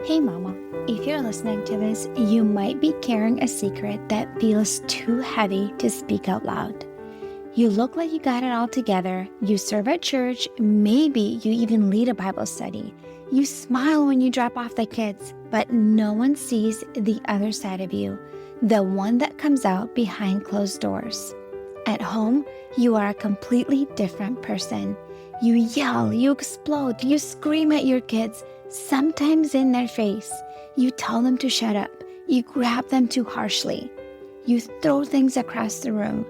Hey mama, if you're listening to this, you might be carrying a secret that feels too heavy to speak out loud. You look like you got it all together, you serve at church, maybe you even lead a Bible study. You smile when you drop off the kids, but no one sees the other side of you, the one that comes out behind closed doors. At home, you are a completely different person. You yell, you explode, you scream at your kids, sometimes in their face. You tell them to shut up. You grab them too harshly. You throw things across the room.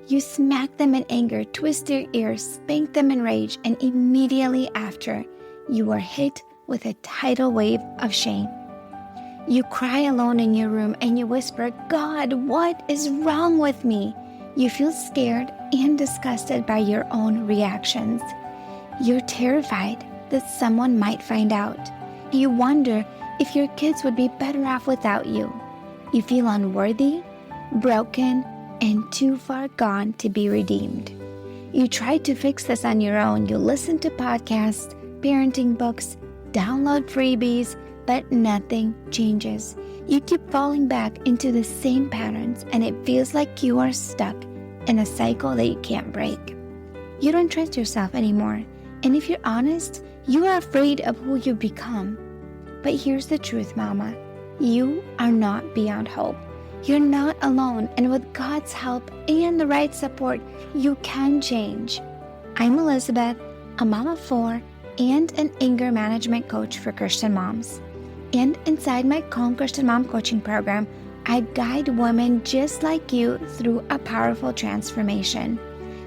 You smack them in anger, twist their ears, spank them in rage, and immediately after, you are hit with a tidal wave of shame. You cry alone in your room and you whisper, "God, what is wrong with me?" You feel scared and disgusted by your own reactions. You're terrified that someone might find out. You wonder if your kids would be better off without you. You feel unworthy, broken, and too far gone to be redeemed. You try to fix this on your own. You listen to podcasts, parenting books, download freebies, but nothing changes. You keep falling back into the same patterns, and it feels like you are stuck in a cycle that you can't break. You don't trust yourself anymore, and if you're honest, you are afraid of who you've become. But here's the truth, Mama. You are not beyond hope. You're not alone, and with God's help and the right support, you can change. I'm Elizabeth, a mom of 4 and an anger management coach for Christian moms. And inside my Calm Christian Mom coaching program, I guide women just like you through a powerful transformation.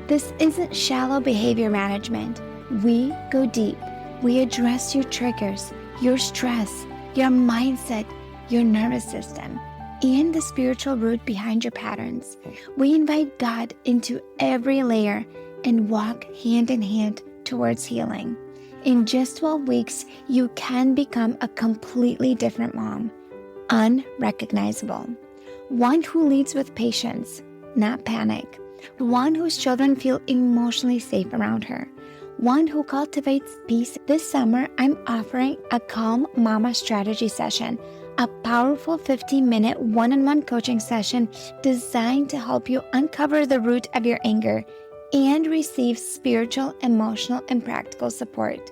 This isn't shallow behavior management. We go deep. We address your triggers, your stress, your mindset, your nervous system, and the spiritual root behind your patterns. We invite God into every layer and walk hand in hand towards healing. In just 12 weeks, you can become a completely different mom, unrecognizable. One who leads with patience, not panic. One whose children feel emotionally safe around her. One who cultivates peace. This summer, I'm offering a Calm Mama strategy session, a powerful 15-minute one-on-one coaching session designed to help you uncover the root of your anger and receive spiritual, emotional, and practical support.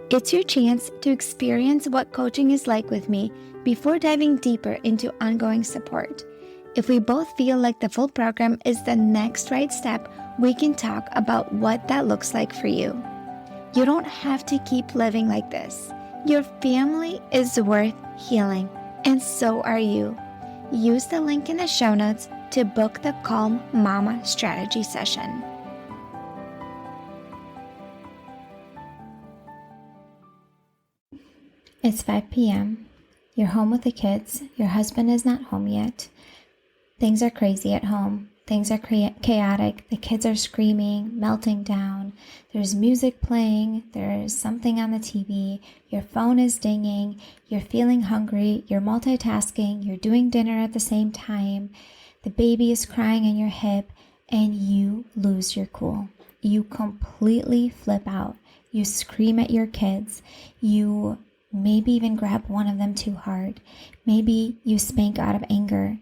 It's your chance to experience what coaching is like with me before diving deeper into ongoing support. If we both feel like the full program is the next right step, we can talk about what that looks like for you. You don't have to keep living like this. Your family is worth healing, and so are you. Use the link in the show notes to book the Calm Mama strategy session. It's 5 p.m. You're home with the kids. Your husband is not home yet. Things are crazy at home. Things are chaotic. The kids are screaming, melting down. There's music playing. There's something on the TV. Your phone is dinging. You're feeling hungry. You're multitasking. You're doing dinner at the same time. The baby is crying in your hip, and you lose your cool. You completely flip out. You scream at your kids. You maybe even grab one of them too hard. Maybe you spank out of anger.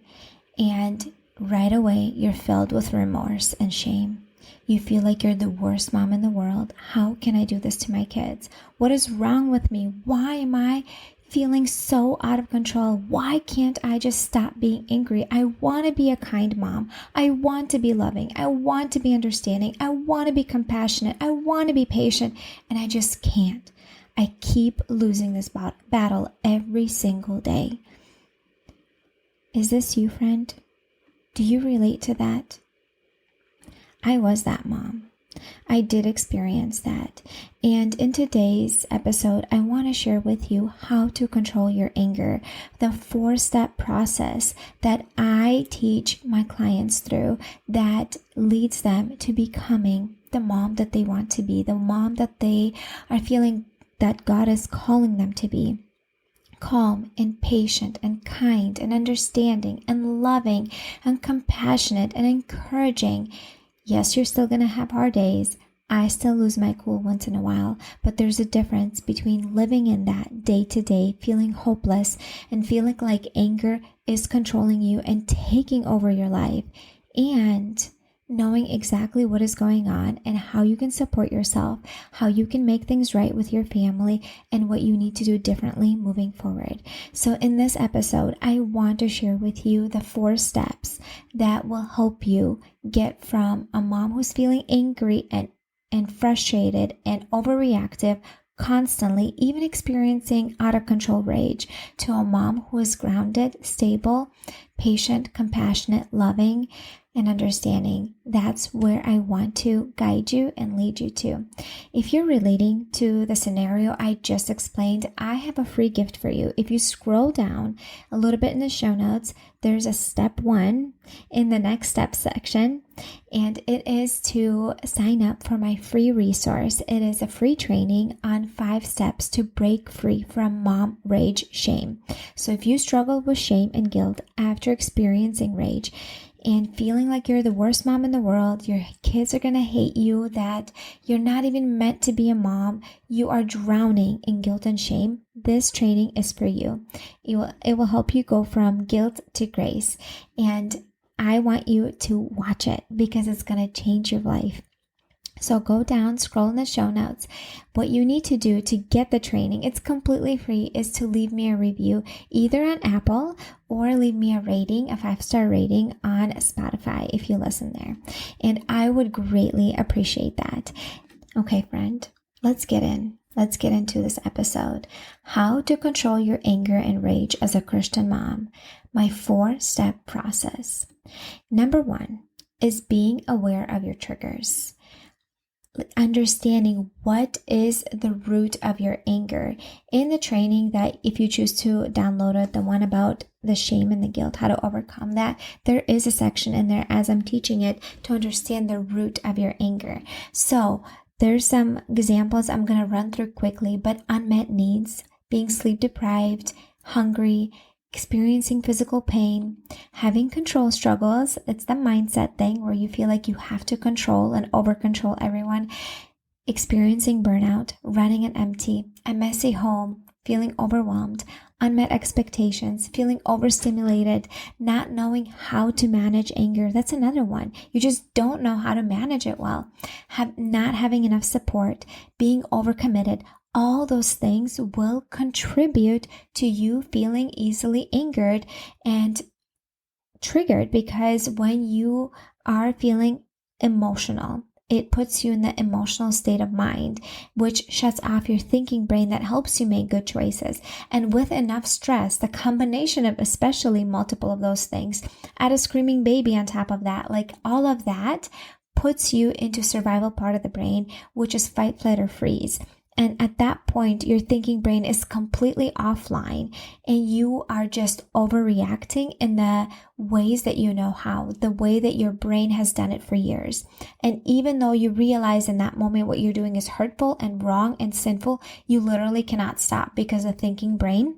And right away, you're filled with remorse and shame. You feel like you're the worst mom in the world. How can I do this to my kids? What is wrong with me? Why am I feeling so out of control? Why can't I just stop being angry? I want to be a kind mom. I want to be loving. I want to be understanding. I want to be compassionate. I want to be patient. And I just can't. I keep losing this battle every single day. Is this you, friend? Do you relate to that? I was that mom. I did experience that. And in today's episode, I want to share with you how to control your anger, the 4-step process that I teach my clients through that leads them to becoming the mom that they want to be, the mom that they are feeling that God is calling them to be. Calm and patient and kind and understanding and loving and compassionate and encouraging. Yes, you're still going to have hard days. I still lose my cool once in a while, but there's a difference between living in that day to day, feeling hopeless and feeling like anger is controlling you and taking over your life, and knowing exactly what is going on and how you can support yourself, how you can make things right with your family, and what you need to do differently moving forward. So in this episode, I want to share with you the 4 steps that will help you get from a mom who's feeling angry and frustrated and overreactive constantly, even experiencing out of control rage, to a mom who is grounded, stable, patient, compassionate, loving, and understanding. That's where I want to guide you and lead you to. If you're relating to the scenario I just explained, I have a free gift for you. If you scroll down a little bit in the show notes, there's a step 1 in the next step section, and it is to sign up for my free resource. It is a free training on 5 steps to break free from mom rage shame. So if you struggle with shame and guilt after experiencing rage, and feeling like you're the worst mom in the world, your kids are going to hate you, that you're not even meant to be a mom, you are drowning in guilt and shame, this training is for you. It will help you go from guilt to grace. And I want you to watch it because it's going to change your life. So go down, scroll in the show notes. What you need to do to get the training, it's completely free, is to leave me a review either on Apple or leave me a rating, a 5-star rating on Spotify if you listen there. And I would greatly appreciate that. Okay, friend, let's get into this episode. How to control your anger and rage as a Christian mom. My 4-step process. Number 1 is being aware of your triggers. Understanding what is the root of your anger. In the training that, if you choose to download it, the one about the shame and the guilt, how to overcome that, there is a section in there as I'm teaching it to understand the root of your anger. So there's some examples I'm going to run through quickly, but unmet needs, being sleep deprived, hungry, experiencing physical pain, having control struggles. It's the mindset thing where you feel like you have to control and over-control everyone. Experiencing burnout, running on empty, a messy home, feeling overwhelmed, unmet expectations, feeling overstimulated, not knowing how to manage anger. That's another one. You just don't know how to manage it well. Not having enough support, being overcommitted. All those things will contribute to you feeling easily angered and triggered, because when you are feeling emotional, it puts you in the emotional state of mind, which shuts off your thinking brain that helps you make good choices. And with enough stress, the combination of especially multiple of those things, add a screaming baby on top of that, like all of that puts you into survival part of the brain, which is fight, flight, or freeze. And at that point, your thinking brain is completely offline and you are just overreacting in the ways that you know how, the way that your brain has done it for years. And even though you realize in that moment what you're doing is hurtful and wrong and sinful, you literally cannot stop because the thinking brain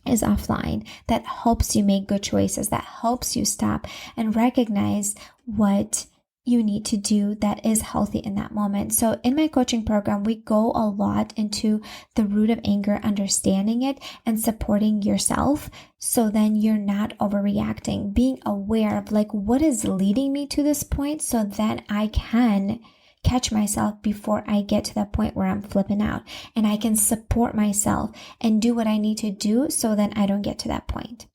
is offline. That helps you make good choices, that helps you stop and recognize what you need to do that is healthy in that moment. So in my coaching program, we go a lot into the root of anger, understanding it and supporting yourself. So then you're not overreacting, being aware of like, what is leading me to this point? So then I can catch myself before I get to that point where I'm flipping out, and I can support myself and do what I need to do so then I don't get to that point.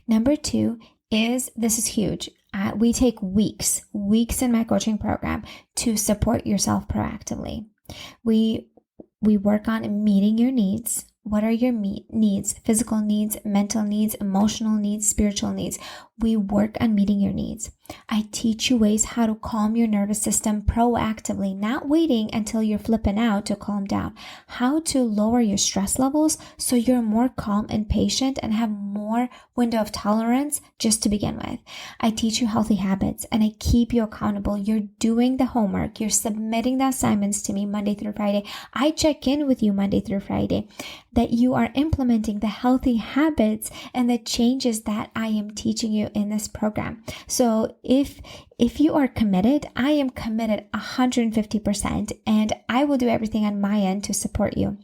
Number 2 is, this is huge. We take weeks in my coaching program to support yourself proactively. We work on meeting your needs. What are your needs? Physical needs, mental needs, emotional needs, spiritual needs. We work on meeting your needs. I teach you ways how to calm your nervous system proactively, not waiting until you're flipping out to calm down. How to lower your stress levels so you're more calm and patient and have more window of tolerance just to begin with. I teach you healthy habits and I keep you accountable. You're doing the homework. You're submitting the assignments to me Monday through Friday. I check in with you Monday through Friday that you are implementing the healthy habits and the changes that I am teaching you you in this program. So if you are committed, I am committed 150%, and I will do everything on my end to support you.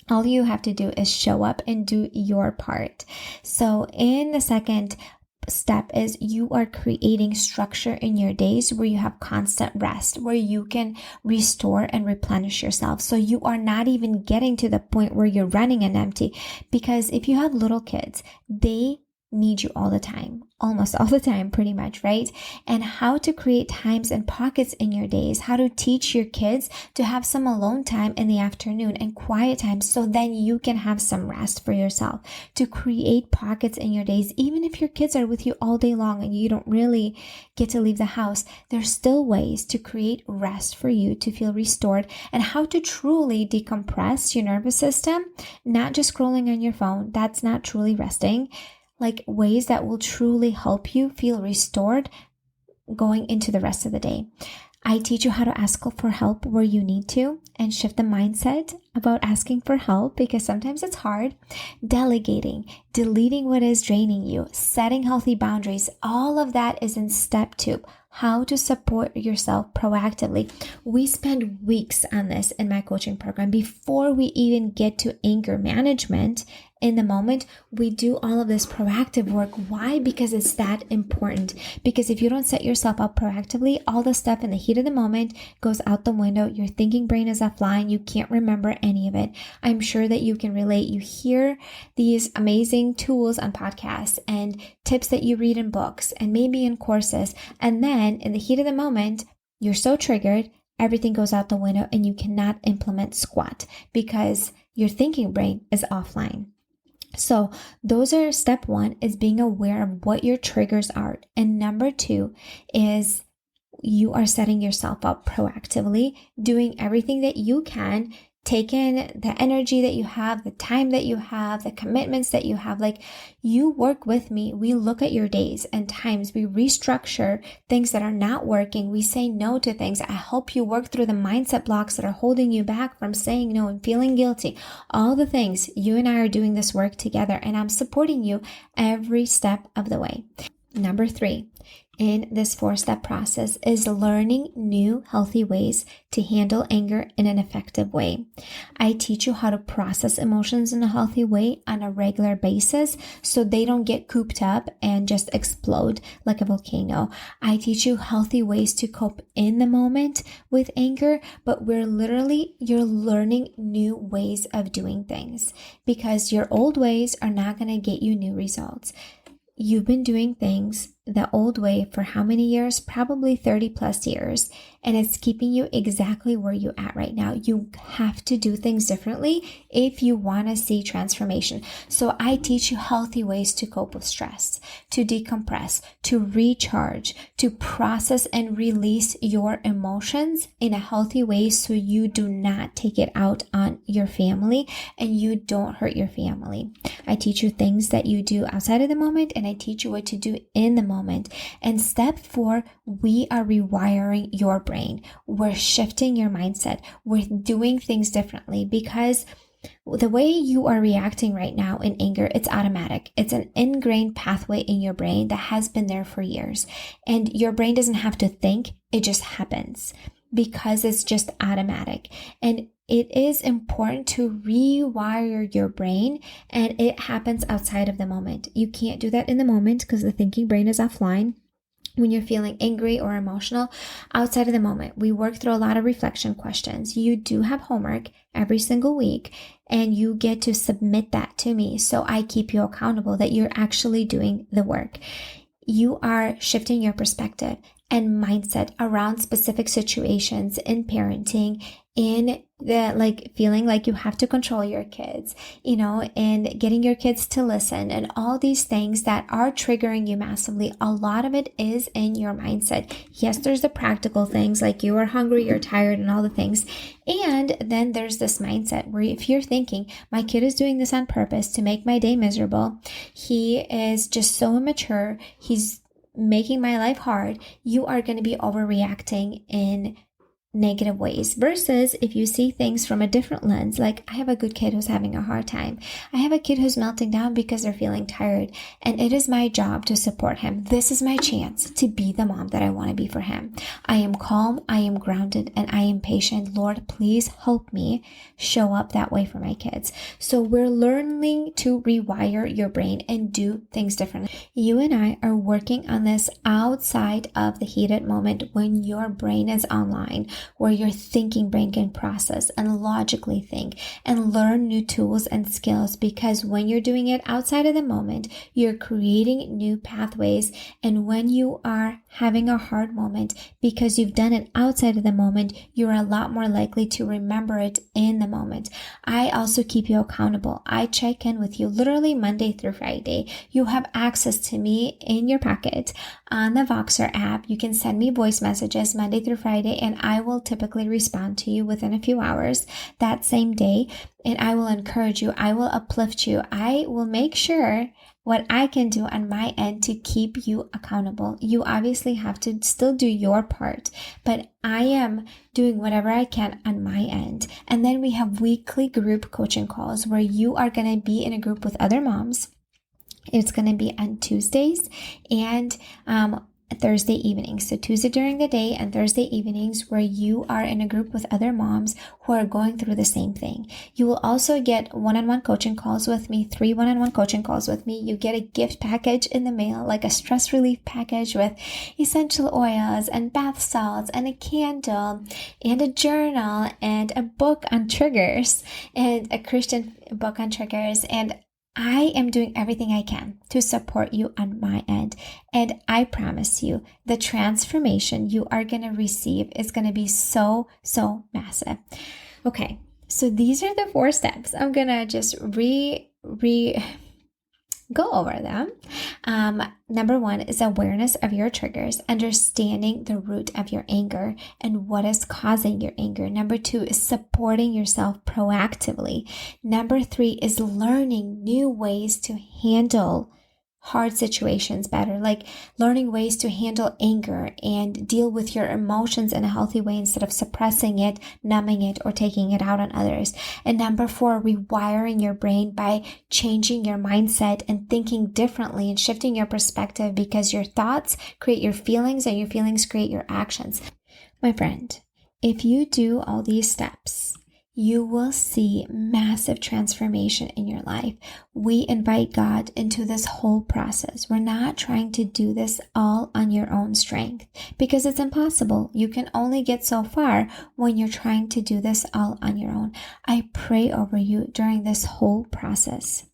All you have to do is show up and do your part. So in the second step is you are creating structure in your days where you have constant rest, where you can restore and replenish yourself. So you are not even getting to the point where you're running on empty, because if you have little kids, they need you all the time, almost all the time, pretty much, right? And how to create times and pockets in your days, how to teach your kids to have some alone time in the afternoon and quiet time, so then you can have some rest for yourself, to create pockets in your days. Even if your kids are with you all day long and you don't really get to leave the house, there's still ways to create rest for you to feel restored, and how to truly decompress your nervous system, not just scrolling on your phone. That's not truly resting. Like ways that will truly help you feel restored going into the rest of the day. I teach you how to ask for help where you need to and shift the mindset about asking for help, because sometimes it's hard. Delegating, deleting what is draining you, setting healthy boundaries, all of that is in step 2. How to support yourself proactively. We spend weeks on this in my coaching program. Before we even get to anger management in the moment, we do all of this proactive work. Why? Because it's that important. Because if you don't set yourself up proactively, all the stuff in the heat of the moment goes out the window. Your thinking brain is offline. You can't remember any of it. I'm sure that you can relate. You hear these amazing tools on podcasts and tips that you read in books and maybe in courses, and then in the heat of the moment, you're so triggered, everything goes out the window and you cannot implement squat because your thinking brain is offline. So those are step 1, is being aware of what your triggers are. And number 2 is you are setting yourself up proactively, doing everything that you can, taking the energy that you have, the time that you have, the commitments that you have. Like, you work with me. We look at your days and times. We restructure things that are not working. We say no to things. I help you work through the mindset blocks that are holding you back from saying no and feeling guilty. All the things. You and I are doing this work together, and I'm supporting you every step of the way. Number 3 in this 4-step process is learning new healthy ways to handle anger in an effective way. I teach you how to process emotions in a healthy way on a regular basis so they don't get cooped up and just explode like a volcano. I teach you healthy ways to cope in the moment with anger, but you're learning new ways of doing things, because your old ways are not going to get you new results. You've been doing things the old way for how many years? Probably 30 plus years. And it's keeping you exactly where you're at right now. You have to do things differently if you want to see transformation. So I teach you healthy ways to cope with stress, to decompress, to recharge, to process and release your emotions in a healthy way so you do not take it out on your family and you don't hurt your family. I teach you things that you do outside of the moment, and I teach you what to do in the moment. And step 4, we are rewiring your brain. We're shifting your mindset. We're doing things differently, because the way you are reacting right now in anger, it's automatic. It's an ingrained pathway in your brain that has been there for years. And your brain doesn't have to think, it just happens because it's just automatic. And it is important to rewire your brain, and it happens outside of the moment. You can't do that in the moment because the thinking brain is offline. When you're feeling angry or emotional, outside of the moment, we work through a lot of reflection questions. You do have homework every single week, and you get to submit that to me so I keep you accountable that you're actually doing the work. You are shifting your perspective and mindset around specific situations in parenting, in the feeling like you have to control your kids, and getting your kids to listen, and all these things that are triggering you massively. A lot of it is in your mindset. Yes, there's the practical things like you are hungry, you're tired, and all the things. And then there's this mindset where if you're thinking, my kid is doing this on purpose to make my day miserable, he is just so immature, he's making my life hard, you are going to be overreacting in negative ways, versus if you see things from a different lens, like I have a good kid who's having a hard time. I have a kid who's melting down because they're feeling tired, and it is my job to support him. This is my chance to be the mom that I want to be for him. I am calm, I am grounded, and I am patient. Lord, please help me show up that way for my kids. So we're learning to rewire your brain and do things differently. You and I are working on this outside of the heated moment when your brain is online, where your thinking brain can process and logically think and learn new tools and skills, because when you're doing it outside of the moment, you're creating new pathways. And when you are having a hard moment because you've done it outside of the moment, you're a lot more likely to remember it in the moment. I also keep you accountable. I check in with you literally Monday through Friday. You have access to me in your pocket on the Voxer app. You can send me voice messages Monday through Friday, and I will typically respond to you within a few hours that same day. And I will encourage you. I will uplift you. I will make sure what I can do on my end to keep you accountable. You obviously have to still do your part, but I am doing whatever I can on my end. And then we have weekly group coaching calls where you are going to be in a group with other moms. It's going to be on Tuesdays and Thursday evenings. So Tuesday during the day and Thursday evenings, where you are in a group with other moms who are going through the same thing. You will also get one-on-one coaching calls with me, 3 one-on-one coaching calls with me. You get a gift package in the mail, like a stress relief package with essential oils and bath salts and a candle and a journal and a book on triggers and a Christian book on triggers. And I am doing everything I can to support you on my end. And I promise you, the transformation you are going to receive is going to be so massive. Okay, so these are the 4 steps. I'm going to just go over them. Number 1 is awareness of your triggers, understanding the root of your anger and what is causing your anger. Number 2 is supporting yourself proactively. Number 3 is learning new ways to handle hard situations better, like learning ways to handle anger and deal with your emotions in a healthy way instead of suppressing it, numbing it, or taking it out on others. And number 4, rewiring your brain by changing your mindset and thinking differently and shifting your perspective, because your thoughts create your feelings and your feelings create your actions. My friend, if you do all these steps, you will see massive transformation in your life. We invite God into this whole process. We're not trying to do this all on your own strength, because it's impossible. You can only get so far when you're trying to do this all on your own. I pray over you during this whole process.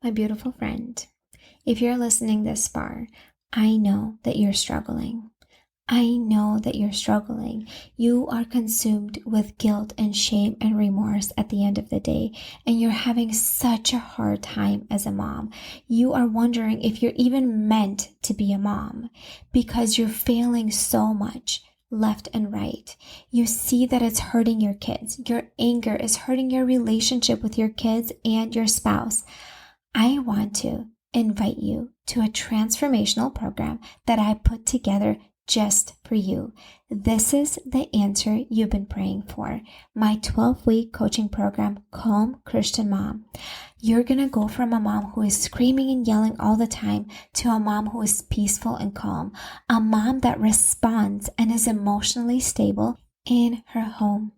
My beautiful friend, if you're listening this far, I know that you're struggling. I know that you're struggling. You are consumed with guilt and shame and remorse at the end of the day, and you're having such a hard time as a mom. You are wondering if you're even meant to be a mom because you're failing so much left and right. You see that it's hurting your kids. Your anger is hurting your relationship with your kids and your spouse. I want to invite you to a transformational program that I put together just for you. This is the answer you've been praying for. My 12-week coaching program, Calm Christian Mom. You're going to go from a mom who is screaming and yelling all the time to a mom who is peaceful and calm. A mom that responds and is emotionally stable in her home.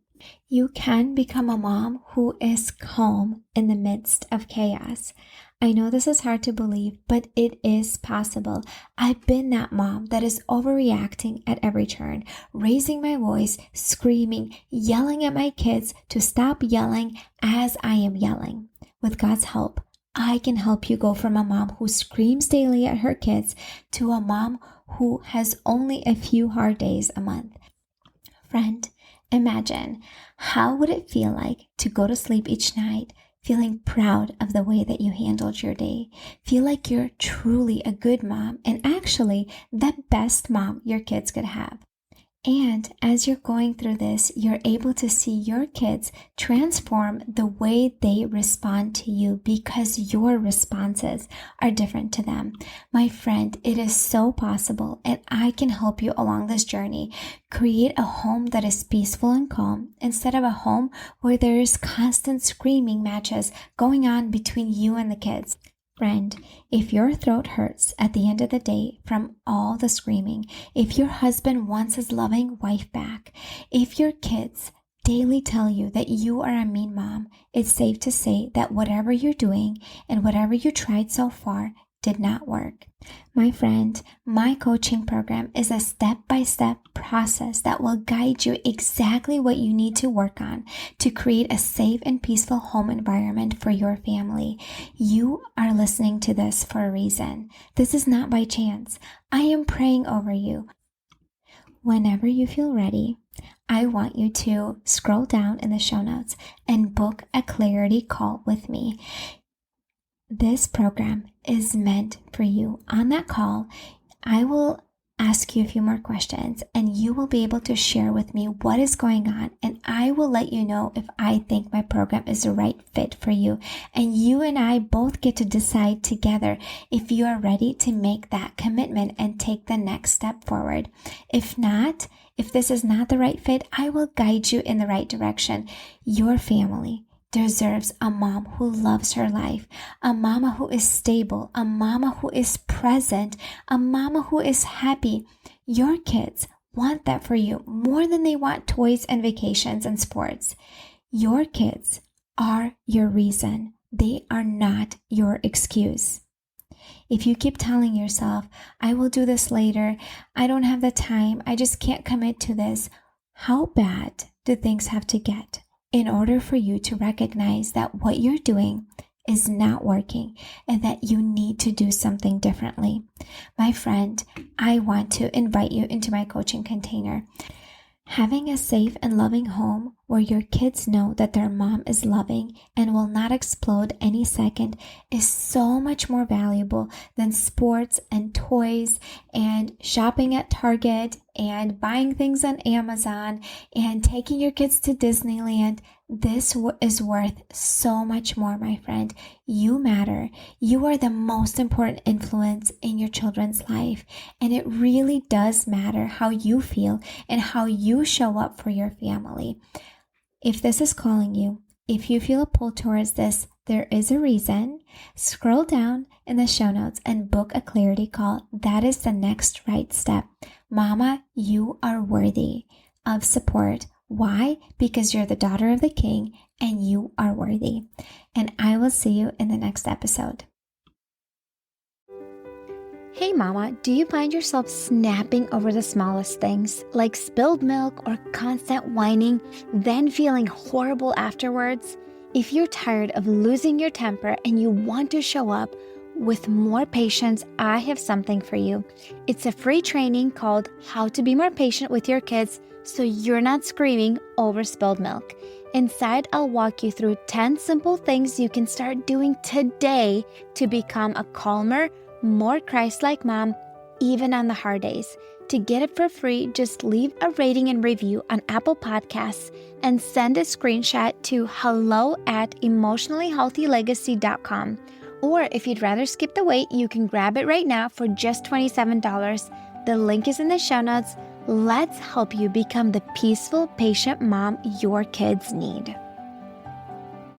You can become a mom who is calm in the midst of chaos. I know this is hard to believe, but it is possible. I've been that mom that is overreacting at every turn, raising my voice, screaming, yelling at my kids to stop yelling as I am yelling. With God's help, I can help you go from a mom who screams daily at her kids to a mom who has only a few hard days a month. Friend, imagine, how would it feel like to go to sleep each night feeling proud of the way that you handled your day? Feel like you're truly a good mom and actually the best mom your kids could have. And as you're going through this, you're able to see your kids transform the way they respond to you because your responses are different to them. My friend, it is so possible, and I can help you along this journey. Create a home that is peaceful and calm instead of a home where there is constant screaming matches going on between you and the kids. Friend, if your throat hurts at the end of the day from all the screaming, if your husband wants his loving wife back, if your kids daily tell you that you are a mean mom, it's safe to say that whatever you're doing and whatever you tried so far did not work. My friend, my coaching program is a step-by-step process that will guide you exactly what you need to work on to create a safe and peaceful home environment for your family. You are listening to this for a reason. This is not by chance. I am praying over you. Whenever you feel ready, I want you to scroll down in the show notes and book a clarity call with me. This program is meant for you. On that call, I will ask you a few more questions and you will be able to share with me what is going on, and I will let you know if I think my program is the right fit for you. And you and I both get to decide together if you are ready to make that commitment and take the next step forward. If not, if this is not the right fit, I will guide you in the right direction. Your family deserves a mom who loves her life, a mama who is stable, a mama who is present, a mama who is happy. Your kids want that for you more than they want toys and vacations and sports. Your kids are your reason. They are not your excuse. If you keep telling yourself, I will do this later, I don't have the time, I just can't commit to this, how bad do things have to get in order for you to recognize that what you're doing is not working and that you need to do something differently? My friend, I want to invite you into my coaching container. Having a safe and loving home where your kids know that their mom is loving and will not explode any second is so much more valuable than sports and toys and shopping at Target and buying things on Amazon and taking your kids to Disneyland. This is worth so much more, my friend. You matter. You are the most important influence in your children's life, and it really does matter how you feel and how you show up for your family. If this is calling you, if you feel a pull towards this, there is a reason. Scroll down in the show notes and book a clarity call. That is the next right step. Mama, you are worthy of support. Why? Because you're the daughter of the King and you are worthy. And I will see you in the next episode. Hey mama, do you find yourself snapping over the smallest things, like spilled milk or constant whining, then feeling horrible afterwards? If you're tired of losing your temper and you want to show up with more patience, I have something for you. It's a free training called How to Be More Patient with Your Kids so you're not screaming over spilled milk. Inside, I'll walk you through 10 simple things you can start doing today to become a calmer, more Christ-like mom, even on the hard days. To get it for free, just leave a rating and review on Apple Podcasts and send a screenshot to hello@emotionallyhealthylegacy.com. Or if you'd rather skip the wait, you can grab it right now for just $27. The link is in the show notes. Let's help you become the peaceful, patient mom your kids need.